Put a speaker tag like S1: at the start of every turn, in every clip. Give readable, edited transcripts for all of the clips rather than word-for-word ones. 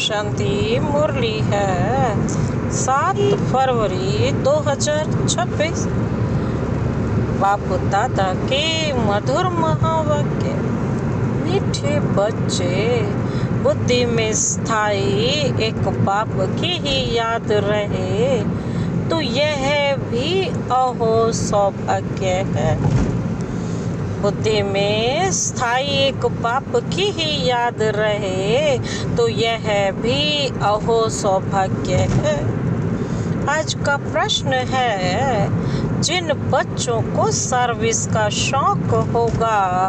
S1: शांति मुरली है 7 फरवरी 2026। बाप दादा के मधुर महावाक्य। मीठे बच्चे, बुद्धि में स्थायी एक बाप की ही याद रहे तो यह भी अहो सौभाग्य है। बुद्धि में स्थायी एक बाप की ही याद रहे तो यह भी अहो सौभाग्य है। आज का प्रश्न है, जिन बच्चों को सर्विस का शौक होगा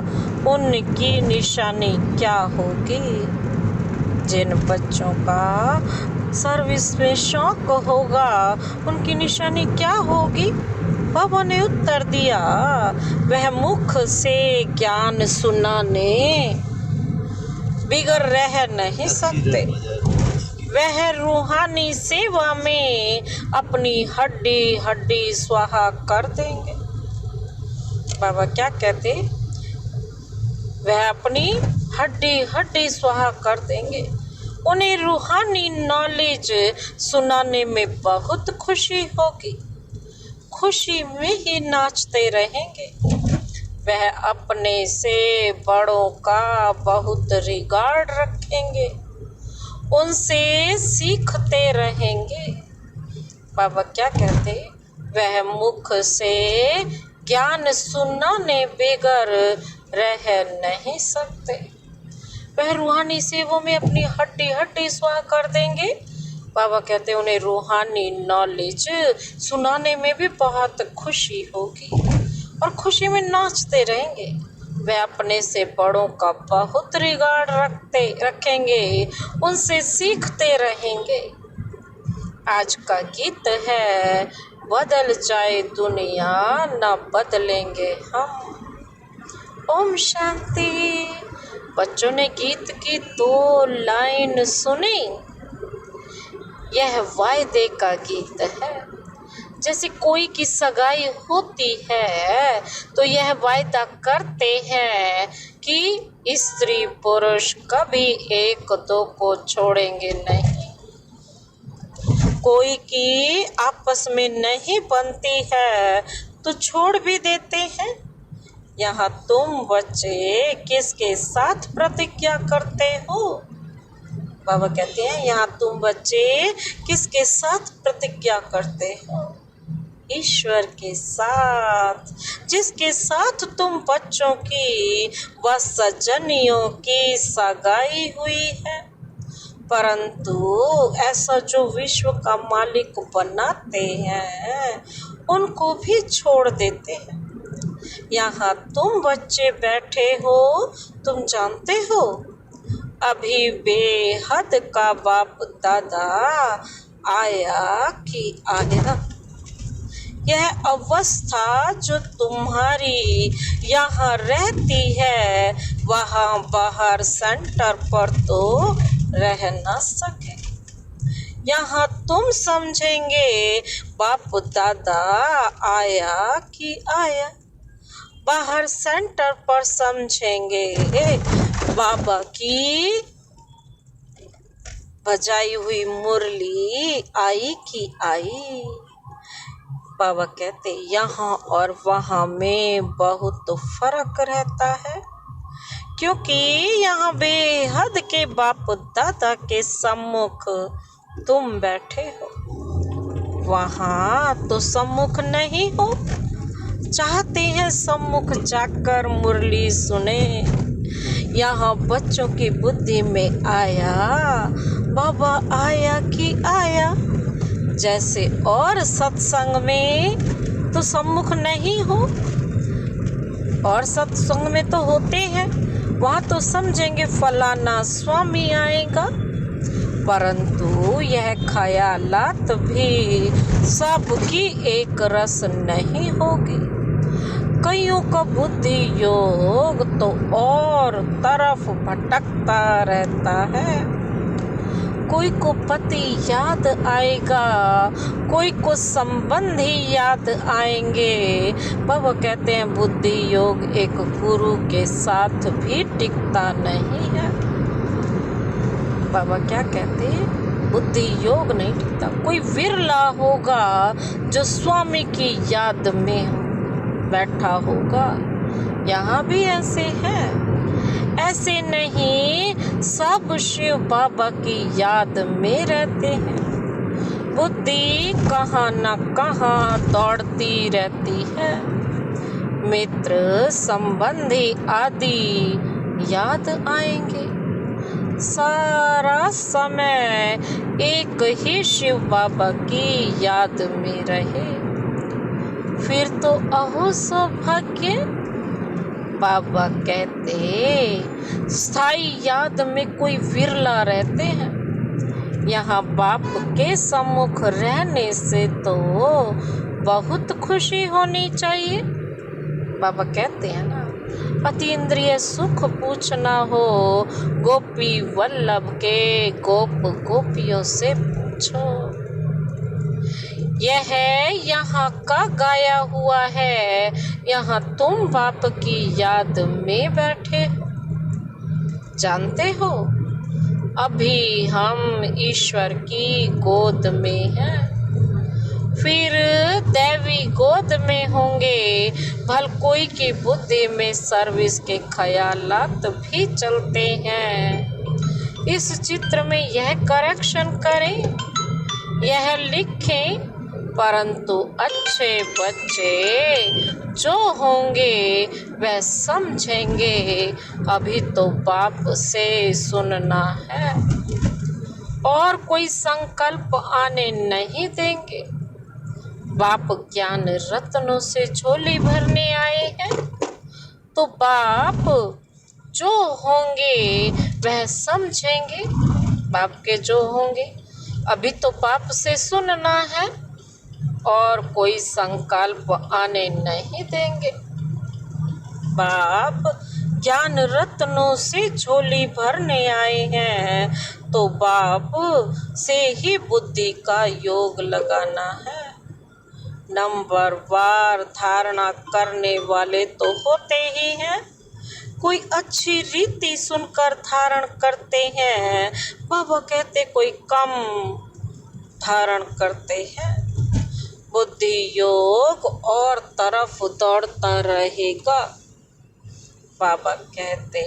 S1: उनकी निशानी क्या होगी? जिन बच्चों का सर्विस में शौक होगा उनकी निशानी क्या होगी? बाबा ने उत्तर दिया, वह मुख से ज्ञान सुनाने बिगर रह नहीं सकते। वह रूहानी सेवा में अपनी हड्डी हड्डी स्वाहा कर देंगे। बाबा क्या कहते? वह अपनी हड्डी हड्डी स्वाहा कर देंगे। उन्हें रूहानी नॉलेज सुनाने में बहुत खुशी होगी। खुशी में ही नाचते रहेंगे। वह अपने से बड़ों का बहुत रिगार्ड रखेंगे, उनसे सीखते रहेंगे। बाबा क्या कहते? वह मुख से ज्ञान सुनाने बगैर रह नहीं सकते। वह रूहानी सेवा में अपनी हड्डी हड्डी स्वाहा कर देंगे। बाबा कहते हैं उन्हें रूहानी नॉलेज सुनाने में भी बहुत खुशी होगी और खुशी में नाचते रहेंगे। वह अपने से बड़ों का बहुत रिगार्ड रखेंगे, उनसे सीखते रहेंगे। आज का गीत है, बदल जाए दुनिया ना बदलेंगे हम। ओम शांति। बच्चों ने गीत की 2 लाइन सुनी। यह वायदे का गीत है। जैसे कोई की सगाई होती है तो यह वायदा करते हैं कि स्त्री पुरुष कभी एक दो को छोड़ेंगे नहीं। कोई की आपस में नहीं बनती है तो छोड़ भी देते हैं। यहाँ तुम बच्चे किसके साथ प्रतिज्ञा करते हो? बाबा कहते हैं यहाँ तुम बच्चे किसके साथ प्रतिज्ञा करते हो? ईश्वर के साथ, जिसके साथ तुम बच्चों की व सजनियों की सगाई हुई है। परंतु ऐसा जो विश्व का मालिक बनाते हैं उनको भी छोड़ देते हैं। यहाँ तुम बच्चे बैठे हो, तुम जानते हो अभी बेहद का बाप दादा आया कि आया। यह अवस्था जो तुम्हारी यहाँ रहती है वहाँ बाहर सेंटर पर तो रह न सके। यहाँ तुम समझेंगे बाप दादा आया कि आया। बाहर सेंटर पर समझेंगे बाबा की बजाई हुई मुरली आई कि आई। बाबा कहते यहाँ और वहाँ में बहुत फर्क रहता है, क्योंकि यहाँ बेहद के बाप दादा के सम्मुख तुम बैठे हो, वहाँ तो सम्मुख नहीं हो। चाहते हैं सम्मुख जाकर मुरली सुने। यहाँ बच्चों की बुद्धि में आया, बाबा आया कि आया। जैसे और सत्संग में तो सम्मुख नहीं हो, और सत्संग में तो होते हैं, वहाँ तो समझेंगे फलाना स्वामी आएगा। परंतु यह ख्यालात भी सबकी एक रस नहीं होगी। कईयों का बुद्धि योग तो और तरफ भटकता रहता है। कोई को पति याद आएगा, कोई को संबंधी याद आएंगे। बाबा कहते हैं बुद्धि योग एक गुरु के साथ भी टिकता नहीं है। बाबा क्या कहते हैं, बुद्धि योग नहीं टिकता। कोई विरला होगा जो स्वामी की याद में बैठा होगा। यहाँ भी ऐसे हैं, ऐसे नहीं, सब शिव बाबा की याद में रहते हैं। बुद्धि कहाँ न कहाँ दौड़ती रहती है। मित्र संबंधी आदि याद आएंगे। सारा समय एक ही शिव बाबा की याद में रहे, फिर तो अहो सौभाग्य। बाबा कहते स्थायी याद में कोई विरला रहते हैं। यहाँ बाप के सम्मुख रहने से तो बहुत खुशी होनी चाहिए। बाबा कहते हैं ना, अतीन्द्रिय सुख पूछना हो, गोपी वल्लभ के गोप गोपियों से पूछो। यह यहाँ का गाया हुआ है, यहाँ तुम बाप की याद में बैठे हो। जानते हो, अभी हम ईश्वर की गोद में हैं, फिर दैवी गोद में होंगे। भल कोई की बुद्धि में सर्विस के ख्यालात भी चलते हैं। इस चित्र में यह करेक्शन करें, यह लिखें, परंतु अच्छे बच्चे जो होंगे वह समझेंगे। अभी तो बाप से सुनना है और कोई संकल्प आने नहीं देंगे। बाप ज्ञान रत्नों से झोली भरने आए हैं, तो बाप जो होंगे वह समझेंगे। बाप के जो होंगे, अभी तो बाप से सुनना है और कोई संकल्प आने नहीं देंगे। बाप ज्ञान रत्नों से झोली भरने आए हैं, तो बाप से ही बुद्धि का योग लगाना है। नंबर वार धारणा करने वाले तो होते ही हैं, कोई अच्छी रीति सुनकर धारण करते हैं। बाबा कहते कोई कम धारण करते हैं। बुद्धि योग और तरफ दौड़ता रहेगा। बाबा कहते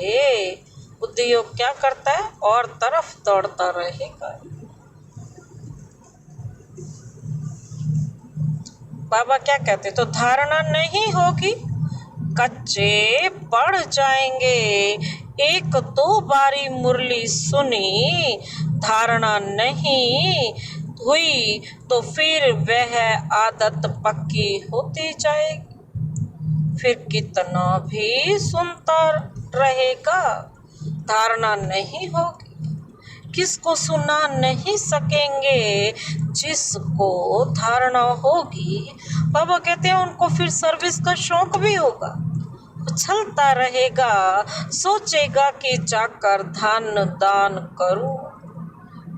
S1: बुद्धि योग क्या करता है, और तरफ दौड़ता रहेगा। बाबा क्या कहते, तो धारणा नहीं होगी, कच्चे पड़ जाएंगे। एक दो बारी मुरली सुनी, धारणा नहीं हुई तो फिर वह आदत पक्की होती जाएगी। फिर कितना भी सुनता रहेगा, धारणा नहीं होगी। किसको सुना नहीं सकेंगे, जिसको धारणा होगी। बाबा कहते हैं उनको फिर सर्विस का शौक भी होगा, उछलता रहेगा, सोचेगा कि जाकर धन दान करूं,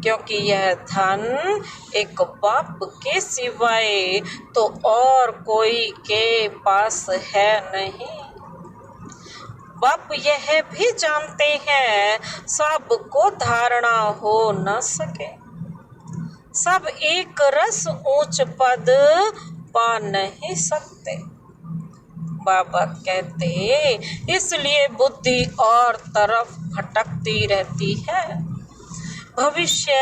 S1: क्योंकि यह धन एक बाप के सिवाय तो और कोई के पास है नहीं। बाप यह भी जानते हैं सबको धारणा हो न सके, सब एक रस ऊंच पद पा नहीं सकते। बाबा कहते इसलिए बुद्धि और तरफ भटकती रहती है। भविष्य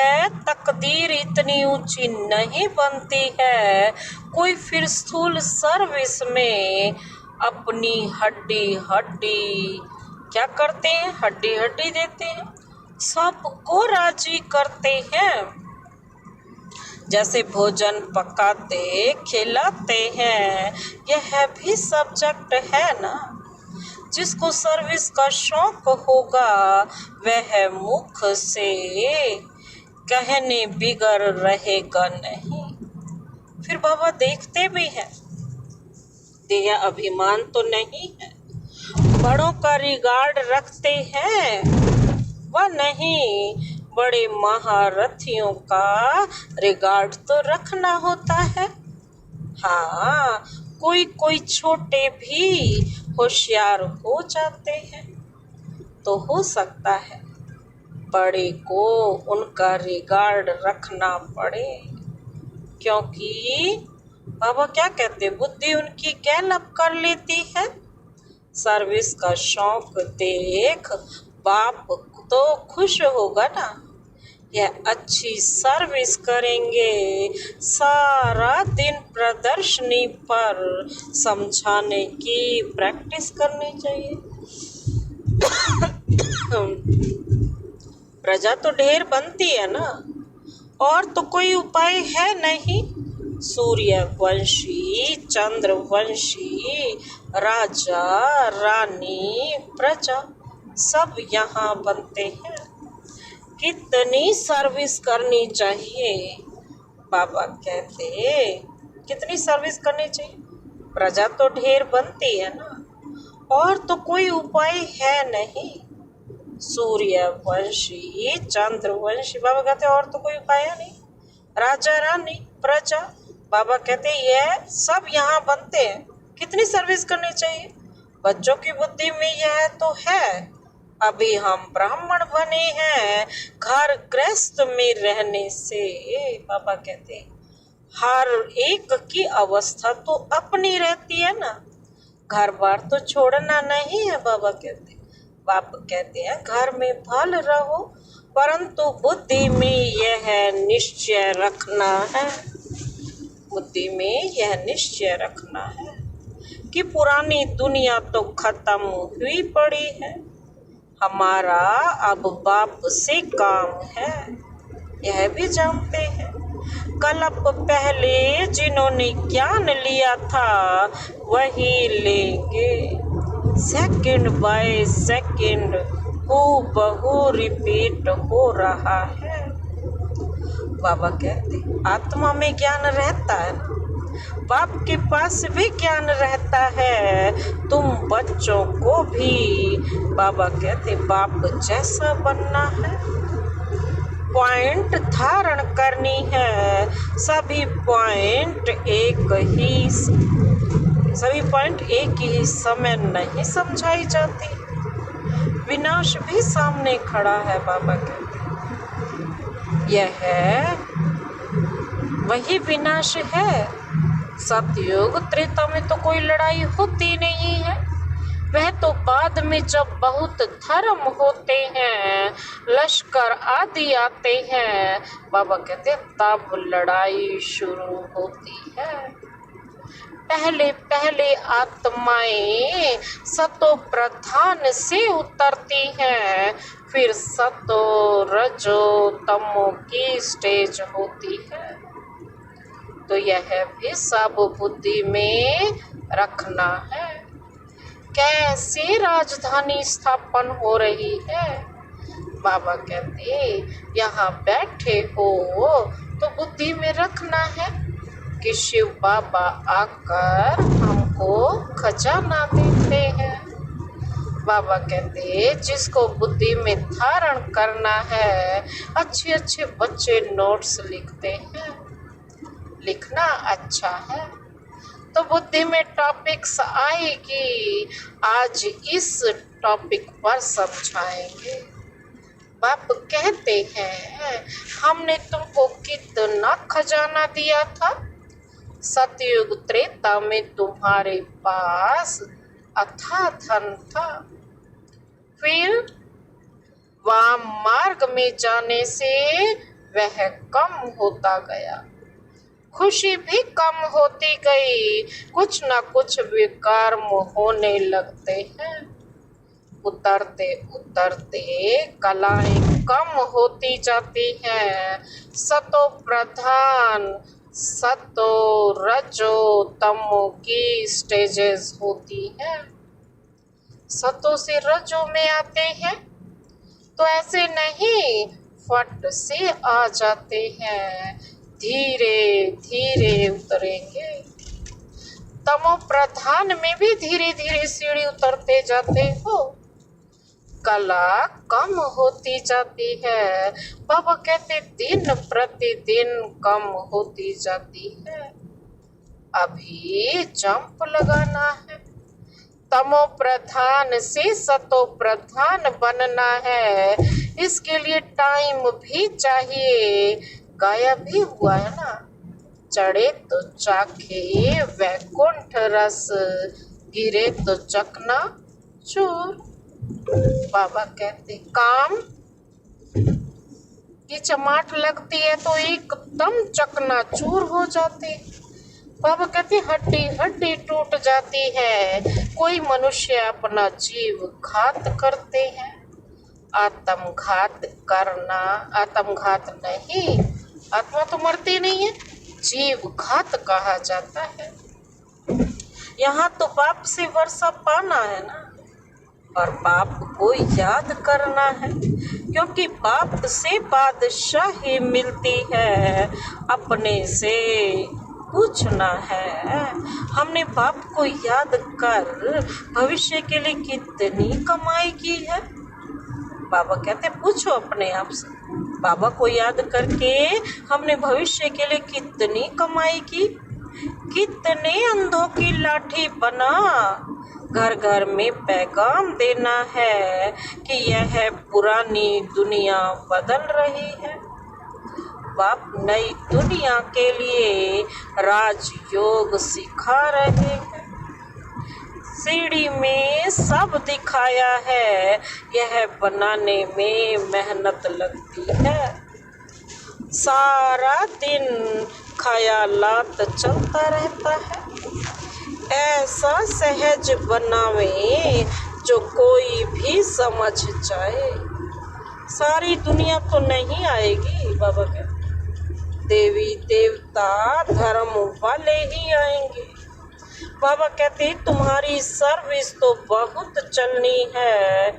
S1: तकदीर इतनी ऊंची नहीं बनती है, कोई फिर स्थूल सर्विस में अपनी हड्डी हड्डी क्या करते हैं, हड्डी हड्डी देते हैं, सबको राजी करते हैं। जैसे भोजन पकाते खिलाते हैं, यह भी सब्जेक्ट है ना। जिसको सर्विस का शौक होगा वह मुख से कहने बिगड़ रहेगा नहीं। फिर बाबा देखते भी हैं, यह अभिमान तो नहीं है, बड़ों का रिगार्ड रखते हैं वह नहीं, बड़े महारथियों का रिगार्ड तो रखना होता है। हाँ, कोई कोई छोटे भी होशियार हो जाते हैं, तो हो सकता है बड़े को उनका रिगार्ड रखना पड़े, क्योंकि बाबा क्या कहते, बुद्धि उनकी गैलअप कर लेती है। सर्विस का शौक देख बाप तो खुश होगा ना, यह अच्छी सर्विस करेंगे। सारा दिन प्रदर्शनी पर समझाने की प्रैक्टिस करनी चाहिए। प्रजा तो ढेर बनती है ना, और तो कोई उपाय है नहीं। सूर्यवंशी, चंद्रवंशी, राजा रानी, प्रजा सब यहाँ बनते हैं। कितनी सर्विस करनी चाहिए, बाबा कहते कितनी सर्विस करनी चाहिए। प्रजा तो ढेर बनती है ना, और तो कोई उपाय है नहीं। सूर्यवंशी, चंद्रवंशी, बाबा कहते और तो कोई उपाय है नहीं। राजा रानी, प्रजा, बाबा कहते यह सब यहाँ बनते हैं। कितनी सर्विस करनी चाहिए। बच्चों की बुद्धि में यह तो है, अभी हम ब्राह्मण बने हैं, घर गृहस्थ में रहने से। बाबा कहते हर एक की अवस्था तो अपनी रहती है ना, घर बार तो छोड़ना नहीं है। बाबा कहते हैं घर में भल रहो, परंतु बुद्धि में यह निश्चय रखना है, बुद्धि में यह निश्चय रखना है कि पुरानी दुनिया तो खत्म हुई पड़ी है, हमारा अब बाप से काम है। यह भी जानते हैं कल्प पहले जिन्होंने ज्ञान लिया था वही लेंगे। सेकंड बाय सेकंड हूबहू रिपीट हो रहा है। बाबा कहते आत्मा में ज्ञान रहता है, बाप के पास भी ज्ञान रहता है। तुम बच्चों को भी बाबा कहते बाप जैसा बनना है, पॉइंट धारण करनी है। सभी पॉइंट एक ही समय नहीं समझाई जाती। विनाश भी सामने खड़ा है। बाबा कहते यह है वही विनाश है। सतयुग त्रेता में तो कोई लड़ाई होती नहीं है, वह तो बाद में जब बहुत धर्म होते हैं, लश्कर आदि आते हैं, बाबा कहते तब लड़ाई शुरू होती है। पहले पहले आत्माएं सतो प्रधान से उतरती हैं, फिर सतो रजो तमो की स्टेज होती है। तो यह भी सब बुद्धि में रखना है। कैसे राजधानी स्थापन हो रही है। बाबा कहते यहाँ बैठे हो तो बुद्धि में रखना है कि शिव बाबा आकर हमको खजाना देते हैं। बाबा कहते जिसको बुद्धि में धारण करना है, अच्छे अच्छे बच्चे नोट्स लिखते हैं, लिखना अच्छा है। तो बुद्धि में टॉपिक्स आएगी, आज इस टॉपिक पर समझाएंगे। बाप कहते हैं हमने तुमको कितना खजाना दिया था। सतयुग त्रेता में तुम्हारे पास अथाह धन था, फिर वाम मार्ग में जाने से वह कम होता गया, खुशी भी कम होती गई, कुछ न कुछ विकार होने लगते हैं। उतरते उतरते कलाएं कम होती जाती हैं। सतो प्रधान, सतो रजो तमो की स्टेजेस होती हैं। सतो से रजो में आते हैं तो ऐसे नहीं फट से आ जाते हैं, धीरे धीरे उतरेंगे। तमो प्रधान में भी धीरे धीरे सीढ़ी उतरते जाते हो, कला कम होती जाती है। बाबा कहते दिन प्रतिदिन कम होती जाती है, अभी जंप लगाना है। तमो प्रधान से सतो प्रधान बनना है, इसके लिए टाइम भी चाहिए। गाया भी हुआ है ना, चढ़े तो चाखे वैकुंठ रस, गिरे तो चकना चूर। बाबा कहते काम की चमाट लगती है तो एकदम चकनाचूर हो जाते। बाबा कहते हड्डी हड्डी टूट जाती है। कोई मनुष्य अपना जीव घात करते हैं। आत्मघात करना, आत्मघात नहीं, आत्मा तो मरती नहीं है, जीव घात कहा जाता है। यहाँ तो पाप से वर्षा पाना है ना, और पाप को याद करना है, क्योंकि पाप से बादशाही मिलती है, अपने से पूछना है। हमने पाप को याद कर भविष्य के लिए कितनी कमाई की है। बाबा कहते पूछो अपने आप से, बाबा को याद करके हमने भविष्य के लिए कितनी कमाई की, कितने अंधों की लाठी बना। घर घर में पैगाम देना है कि यह पुरानी दुनिया बदल रही है। बाप नई दुनिया के लिए राजयोग सिखा रहे हैं। सीढ़ी में सब दिखाया है, यह बनाने में मेहनत लगती है। सारा दिन ख्यालात चलता रहता है, ऐसा सहज बनावे जो कोई भी समझ जाए। सारी दुनिया तो नहीं आएगी, बाबा कहते देवी देवता धर्म वाले ही आएंगे। बाबा कहते तुम्हारी सर्विस तो बहुत चलनी है,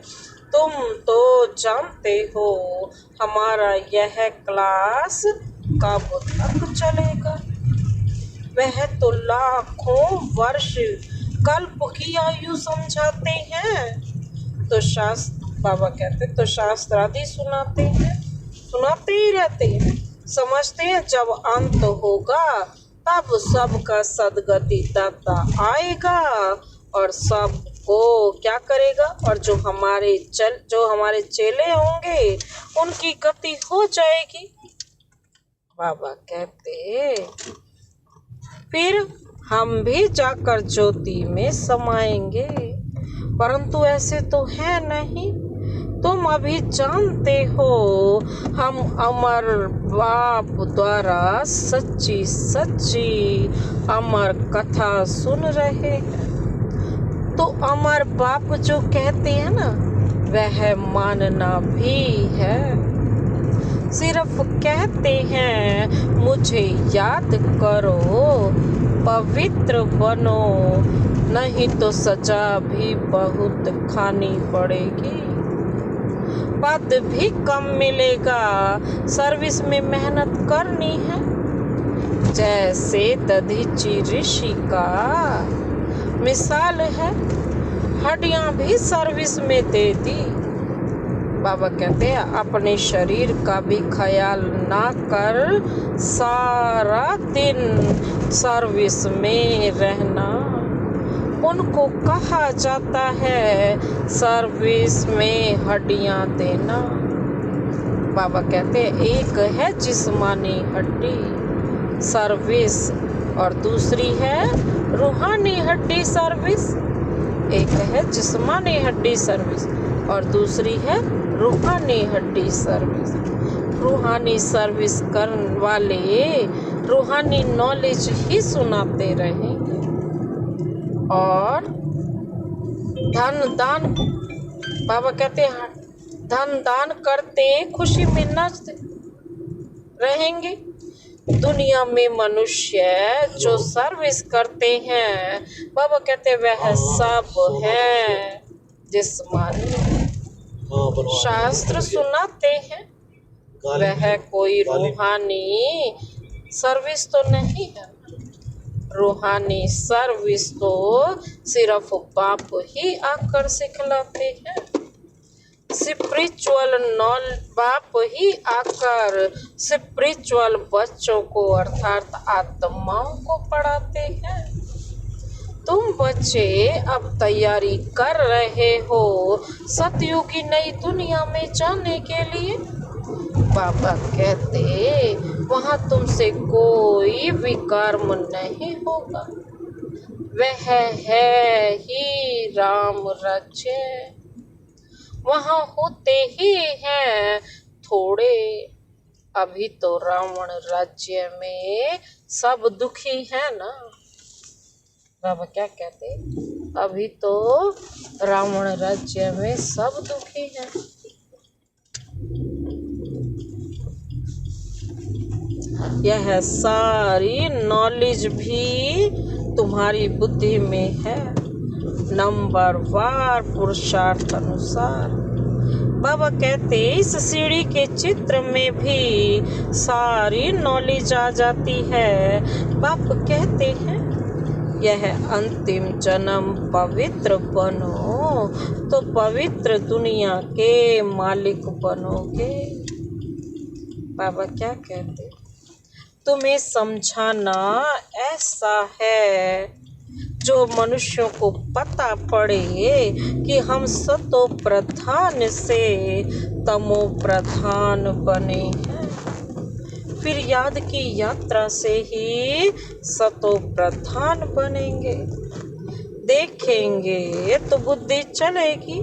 S1: तुम तो जानते हो हमारा यह क्लास कब तक चलेगा। वह तो लाखों वर्ष कल्प की आयु समझाते हैं। तो शास्त्र, बाबा कहते तो शास्त्र आदि सुनाते हैं, सुनाते ही रहते हैं। समझते हैं जब अंत होगा तब सबका सदगति दाता आएगा और सबको क्या करेगा, और जो हमारे चेले होंगे उनकी गति हो जाएगी। बाबा कहते फिर हम भी जाकर ज्योति में समाएंगे, परंतु ऐसे तो है नहीं। तुम अभी जानते हो हम अमर बाप द्वारा सच्ची सच्ची अमर कथा सुन रहे हैं। तो अमर बाप जो कहते हैं ना, वह मानना भी है। सिर्फ कहते हैं मुझे याद करो, पवित्र बनो, नहीं तो सजा भी बहुत खानी पड़ेगी। पद भी कम मिलेगा, सर्विस में मेहनत करनी है। जैसे दधीची ऋषि का मिसाल है, हड्डियां भी सर्विस में दे दी। बाबा कहते हैं अपने शरीर का भी ख्याल ना कर, सारा दिन सर्विस में रहना। उनको कहा जाता है सर्विस में हड्डियां देना। बाबा कहते हैं एक है जिस्मानी हड्डी सर्विस और दूसरी है रूहानी हड्डी सर्विस। एक है जिस्मानी हड्डी सर्विस और दूसरी है रूहानी हड्डी सर्विस। रूहानी सर्विस करने वाले रूहानी नॉलेज ही सुनाते रहेंगे और धन दान, बाबा कहते हैं धन दान करते खुशी में नाचते रहेंगे। दुनिया में मनुष्य जो सर्विस करते हैं, बाबा कहते हैं वह सब है जिस्मानी। शास्त्र सुनाते हैं, वह कोई रूहानी सर्विस तो नहीं है। रूहानी सर्विस तो सिर्फ बाप ही आकर सिखलाते हैं। स्पिरिचुअल बाप ही आकर स्पिरिचुअल बच्चों को अर्थात आत्माओं को पढ़ाते हैं। तुम बच्चे अब तैयारी कर रहे हो सतयुग की नई दुनिया में जाने के लिए। बाबा कहते वहां तुमसे कोई भी कर्म नहीं होगा, वह है ही राम राज्य। वहां होते ही हैं थोड़े, अभी तो रावण राज्य में सब दुखी है ना। बाबा क्या कहते, अभी तो रावण राज्य में सब दुखी हैं। यह सारी नॉलेज भी तुम्हारी बुद्धि में है, नंबर वार पुरुषार्थ अनुसार। बाबा कहते इस सीढ़ी के चित्र में भी सारी नॉलेज आ जाती है। बाप कहते हैं यह अंतिम जन्म पवित्र बनो तो पवित्र दुनिया के मालिक बनोगे। बाबा क्या कहते, तुम्हें समझाना ऐसा है जो मनुष्यों को पता पड़े कि हम सतो प्रधान से तमो प्रधान बने हैं, फिर याद की यात्रा से ही सतो प्रधान बनेंगे। देखेंगे तो बुद्धि चलेगी,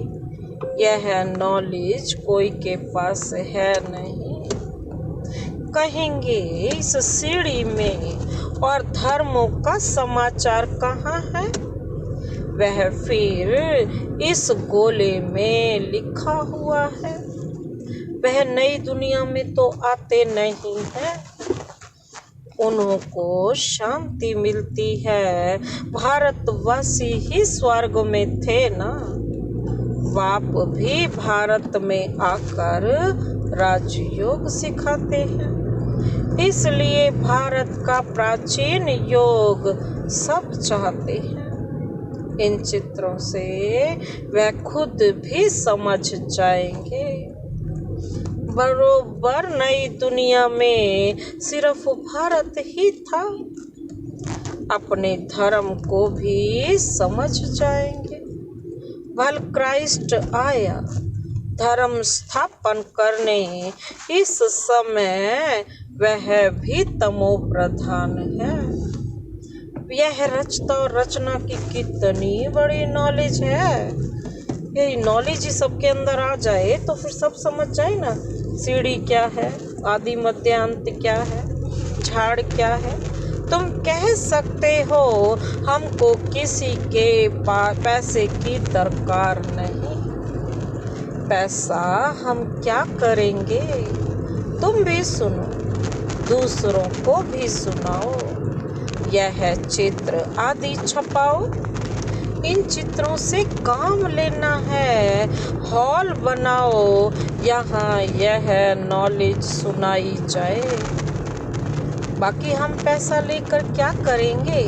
S1: यह नॉलेज कोई के पास है नहीं। कहेंगे इस सीढ़ी में और धर्मों का समाचार कहाँ है, वह फिर इस गोले में लिखा हुआ है। वह नई दुनिया में तो आते नहीं हैं, उनको शांति मिलती है। भारतवासी ही स्वर्ग में थे ना, बाप भी भारत में आकर राजयोग सिखाते हैं। इसलिए भारत का प्राचीन योग सब चाहते हैं। इन चित्रों से वह खुद भी समझ जाएंगे। बरोबर नई दुनिया में सिर्फ भारत ही था, अपने धर्म को भी समझ जाएंगे। भल क्राइस्ट आया धर्म स्थापन करने, इस समय वह भी तमो प्रधान है। यह रचता और रचना की कितनी बड़ी नॉलेज है। ये नॉलेज ही सबके अंदर आ जाए तो फिर सब समझ जाए ना, सीढ़ी क्या है, आदि मध्य अंत क्या है, झाड़ क्या है। तुम कह सकते हो हमको किसी के पैसे की दरकार नहीं, पैसा हम क्या करेंगे। तुम भी सुनो, दूसरों को भी सुनाओ, यह चित्र आदि छपाओ। इन चित्रों से काम लेना है, हॉल बनाओ, यहाँ यह नॉलेज सुनाई जाए। बाकी हम पैसा लेकर क्या करेंगे,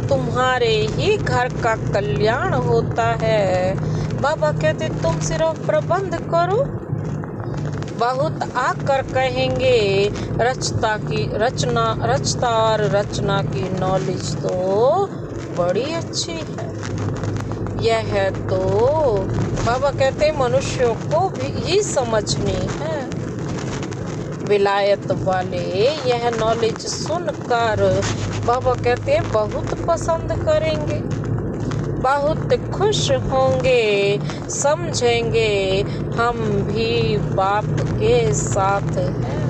S1: तुम्हारे ही घर का कल्याण होता है। बाबा कहते तुम सिर्फ प्रबंध करो। बहुत आकर कहेंगे रचता और रचना की नॉलेज तो बड़ी अच्छी है। यह तो बाबा कहते मनुष्यों को भी ही समझनी है। विलायत वाले यह नॉलेज सुनकर बाबा कहते बहुत पसंद करेंगे, बहुत खुश होंगे, समझेंगे हम भी बाप के साथ हैं।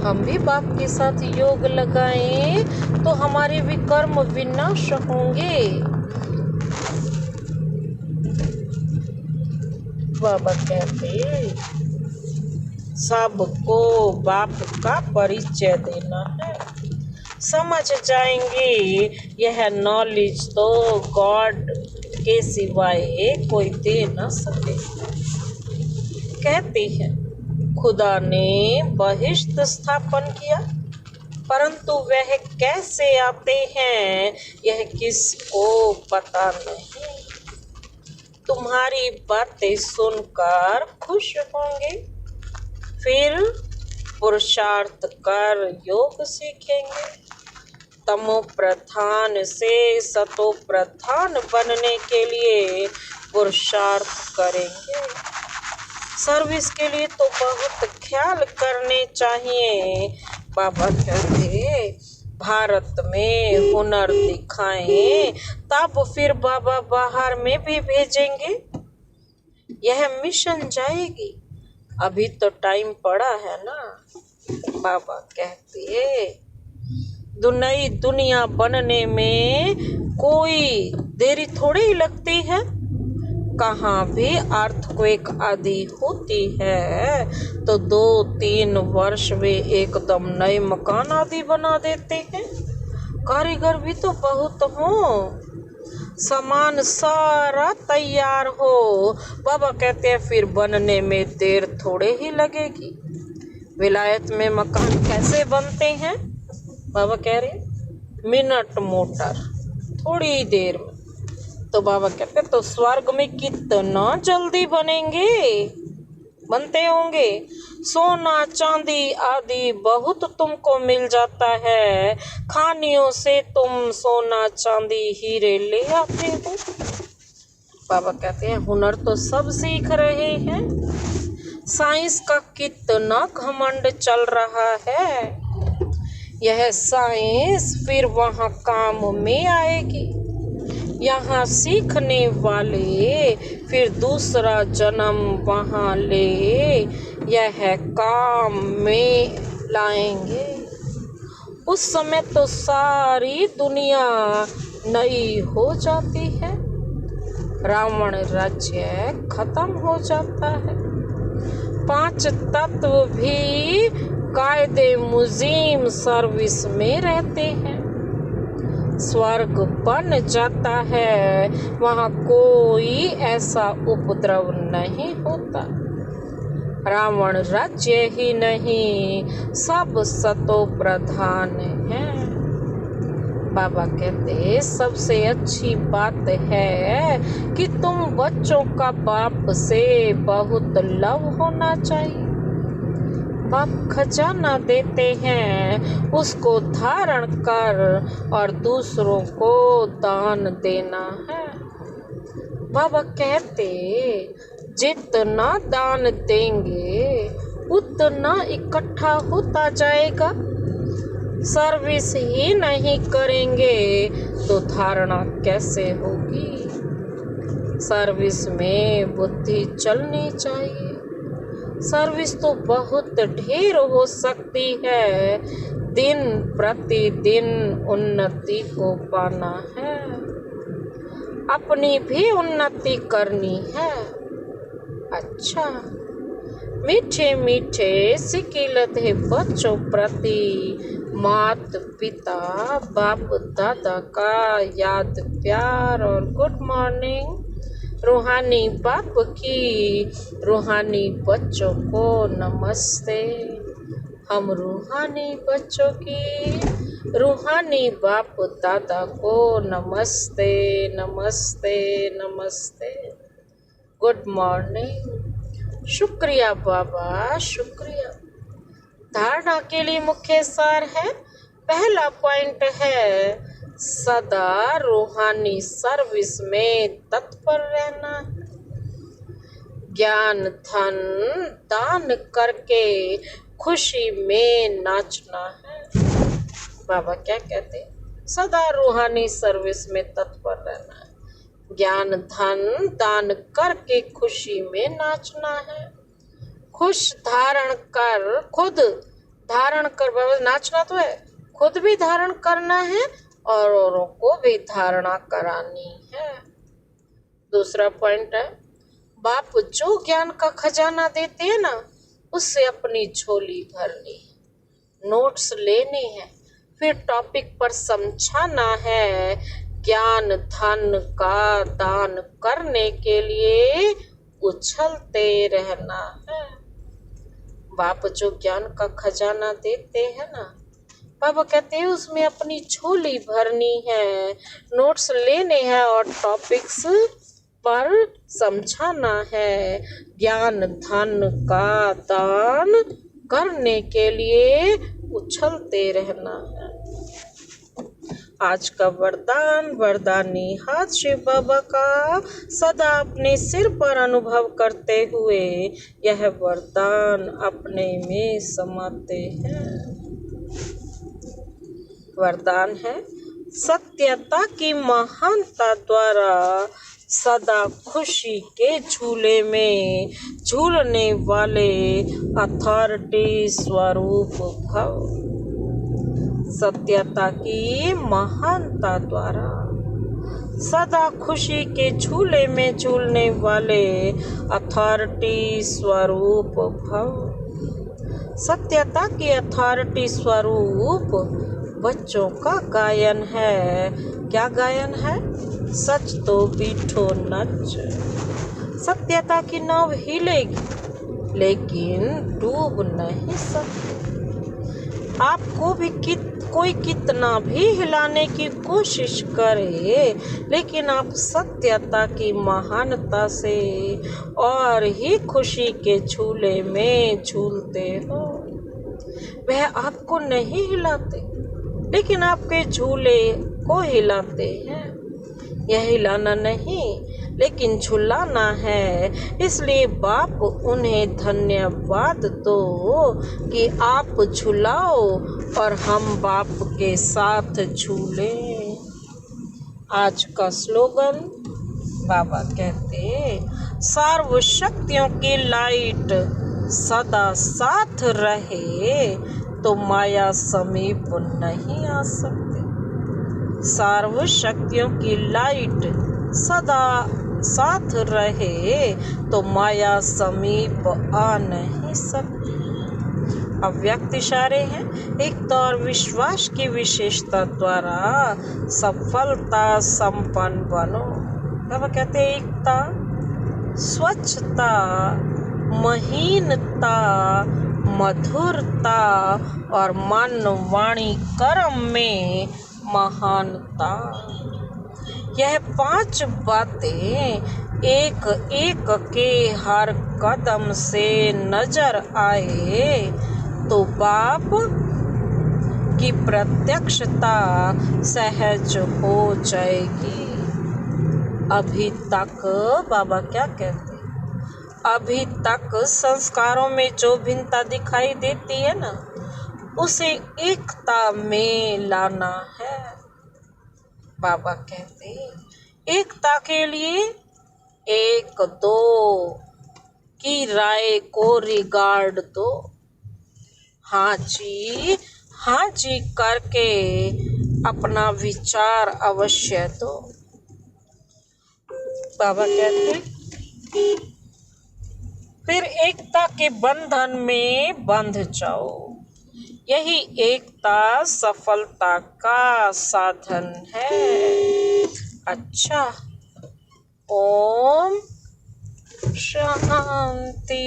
S1: हम भी बाप के साथ योग लगाएं तो हमारे भी कर्म विनाश होंगे। बाबा कहते सबको बाप का परिचय देना है, समझ जाएंगे यह नॉलेज तो गॉड के सिवाय कोई दे न सके। कहते हैं खुदा ने बहिष्ठ स्थापन किया, परंतु वह कैसे आते हैं यह किसको पता नहीं। तुम्हारी बातें सुनकर खुश होंगे, फिर पुरुषार्थ कर योग सीखेंगे, तमो प्रधान से सतो प्रधान बनने के लिए पुरुषार्थ करेंगे। सर्विस के लिए तो बहुत ख्याल करने चाहिए। बाबा कहते भारत में हुनर दिखाएं, तब फिर बाबा बाहर में भी भेजेंगे। यह मिशन जाएगी, अभी तो टाइम पड़ा है ना। बाबा कहते नई दुनिया बनने में कोई देरी थोड़ी ही लगती है। कहाँ भी अर्थक्वेक आदि होती है तो 2-3 वर्ष में एकदम नए मकान आदि बना देते हैं। कारीगर भी तो बहुत हो, सामान सारा तैयार हो। बाबा कहते हैं फिर बनने में देर थोड़े ही लगेगी। विलायत में मकान कैसे बनते हैं? बाबा कह रहे मिनट मोटर, थोड़ी देर में। तो बाबा कहते तो स्वर्ग में कितना जल्दी बनते होंगे। सोना चांदी आदि बहुत तुमको मिल जाता है, खानियों से तुम सोना चांदी हीरे ले आते हो। बाबा कहते हैं हुनर तो सब सीख रहे हैं, साइंस का कितना घमंड चल रहा है। यह साइंस फिर वहाँ काम में आएगी। यहाँ सीखने वाले फिर दूसरा जन्म वहाँ ले यह काम में लाएंगे। उस समय तो सारी दुनिया नई हो जाती है, रावण राज्य खत्म हो जाता है। 5 तत्व भी कायदे मुजीम सर्विस में रहते हैं। स्वर्ग बन जाता है, वहाँ कोई ऐसा उपद्रव नहीं होता। रावण राज्य ही नहीं, सब सतो प्रधान है। बाबा कहते सबसे अच्छी बात है कि तुम बच्चों का बाप से बहुत लव होना चाहिए। बाप खजाना देते हैं, उसको धारण कर और दूसरों को दान देना है। बाबा कहते जितना दान देंगे उतना इकट्ठा होता जाएगा। सर्विस ही नहीं करेंगे तो धारणा कैसे होगी? सर्विस में बुद्धि चलनी चाहिए। सर्विस तो बहुत ढेर हो सकती है, दिन प्रतिदिन उन्नति को पाना है, अपनी भी उन्नति करनी है। अच्छा, मीठे मीठे सिकिलत है बच्चों प्रति मात पिता बाप दादा का याद प्यार और गुड मॉर्निंग। रूहानी बाप की रूहानी बच्चों को नमस्ते। हम रूहानी बच्चों की रूहानी बाप दादा को नमस्ते नमस्ते नमस्ते। Good morning. शुक्रिया बाबा, शुक्रिया। धारणा के लिए मुख्य सार है। पहला पॉइंट है सदा रूहानी सर्विस में तत्पर रहना। ज्ञान धन दान करके खुशी में नाचना है। बाबा क्या कहते? सदा रूहानी सर्विस में तत्पर रहना है। ज्ञान धन दान करके खुशी में नाचना है। खुश धारण कर, खुद धारण कर, बाबा नाचना तो है, खुद भी धारण करना है और औरों को भी धारणा करानी है। दूसरा पॉइंट है बाप जो ज्ञान का खजाना देते हैं ना, उससे अपनी झोली भरनी है, नोट्स लेने हैं, फिर टॉपिक पर समझाना है। ज्ञान धन का दान करने के लिए उछलते रहना है। बाप जो ज्ञान का खजाना देते हैं ना, बाबा कहते हैं उसमें अपनी झोली भरनी है, नोट्स लेने हैं और टॉपिक्स पर समझाना है। ज्ञान धन का दान करने के लिए उछलते रहना है। आज का वरदान वरदानी हाथ शिव बाबा का सदा अपने सिर पर अनुभव करते हुए यह वरदान अपने में समाते हैं। वरदान है, सत्यता की महानता द्वारा सदा खुशी के झूले में झूलने वाले अथॉरिटी स्वरूप भव। सत्यता की महानता द्वारा सदा खुशी के झूले में झूलने वाले अथॉरिटी स्वरूप भव। सत्यता की अथॉरिटी स्वरूप बच्चों का गायन है। क्या गायन है? सच तो बीठो नच। सत्यता की नाव हिलेगी लेकिन डूब नहीं सकती। आपको भी कोई कितना भी हिलाने की कोशिश करे, लेकिन आप सत्यता की महानता से और ही खुशी के झूले में झूलते हो। वह आपको नहीं हिलाते, लेकिन आपके झूले को हिलाते हैं। यह हिलाना नहीं, लेकिन झुलाना है। इसलिए बाप उन्हें धन्यवाद दो कि आप झुलाओ और हम बाप के साथ झूले। आज का स्लोगन बाबा कहते, सर्वशक्तियों की लाइट सदा साथ रहे तो माया समीप नहीं आ सकती। सर्वशक्तियों की लाइट सदा साथ रहे तो माया समीप आ नहीं सकती। अव्यक्त इशारे हैं। एकता और विश्वास की विशेषता द्वारा सफलता संपन्न बनो। बाबा कहते हैं, एकता, स्वच्छता, महीनता, मधुरता और मन वाणी कर्म में महानता। यह 5 बातें एक एक के हर कदम से नजर आए तो बाप की प्रत्यक्षता सहज हो जाएगी। अभी तक बाबा क्या कहते हैं, अभी तक संस्कारों में जो भिन्नता दिखाई देती है ना, उसे एकता में लाना है। बाबा कहते हैं, एकता के लिए 1-2 की राय को रिगार्ड दो। हाँ जी करके अपना विचार अवश्य दो। बाबा कहते हैं, फिर एकता के बंधन में बंध जाओ। यही एकता सफलता का साधन है। अच्छा, ओम शांति।